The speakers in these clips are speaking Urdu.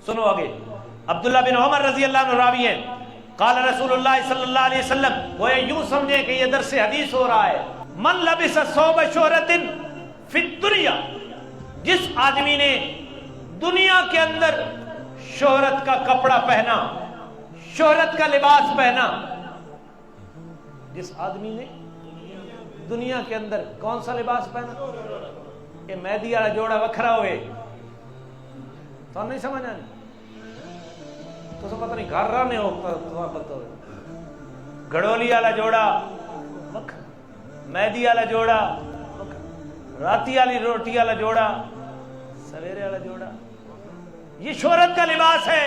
سنو آگے، عبداللہ بن عمر رضی اللہ عنہ راوی ہیں، قال رسول اللہ صلی اللہ علیہ وسلم، وہ یوں سمجھے کہ یہ درس حدیث ہو رہا ہے، من لبس ثوب شہرت فی الدنیا، جس آدمی نے دنیا کے اندر شہرت کا کپڑا پہنا، شہرت کا لباس پہنا، جس آدمی نے دنیا کے اندر کون سا لباس پہنا؟ یہ مہدی والا جوڑا وکھرا ہوئے تو نہیں سمجھ آنی تو پتہ نہیں گھر رہا نہیں ہوتا تو پتہ ہوئے گھڑولی والا جوڑا وکھرا، مہدی والا جوڑا وکھرا، راتی والی روٹی والا جوڑا، سویرے والا جوڑا، یہ شہرت کا لباس ہے۔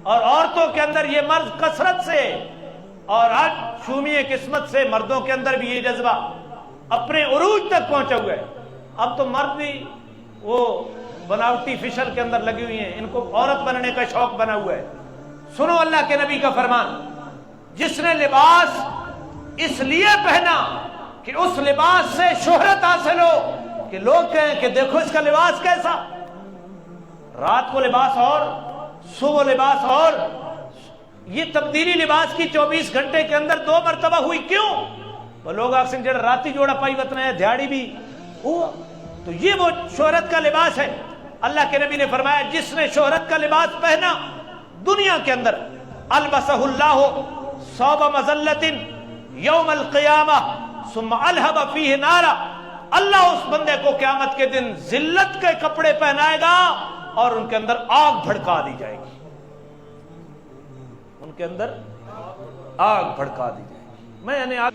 اور عورتوں کے اندر یہ مرد کثرت سے اور آج شومی قسمت سے مردوں کے اندر بھی یہ جذبہ اپنے عروج تک پہنچا ہوا ہے۔ اب تو مرد بھی وہ بناوٹی فشل کے اندر لگی ہوئی ہیں، ان کو عورت بننے کا شوق بنا ہوا ہے۔ سنو اللہ کے نبی کا فرمان، جس نے لباس اس لیے پہنا کہ اس لباس سے شہرت حاصل ہو، کہ لوگ کہیں کہ دیکھو اس کا لباس کیسا، رات کو لباس اور صبح لباس اور، یہ تبدیلی لباس کی 24 گھنٹے کے اندر 2 مرتبہ ہوئی، کیوں؟ وہ لوگ آکسن جڑا راتی جوڑا پائی وطن ہے دھیاڑی بھی ہوا، تو یہ وہ شہرت کا لباس ہے۔ اللہ کے نبی نے فرمایا جس نے شہرت کا لباس پہنا دنیا کے اندر، البسہ اللہ ثوب مذلۃ یوم القیامہ ثم الہب فیہ نارا، اللہ اس بندے کو قیامت کے دن ذلت کے کپڑے پہنائے گا اور ان کے اندر آگ بھڑکا دی جائے گی، ان کے اندر آگ بھڑکا دی جائے گی۔ میں یعنی آگ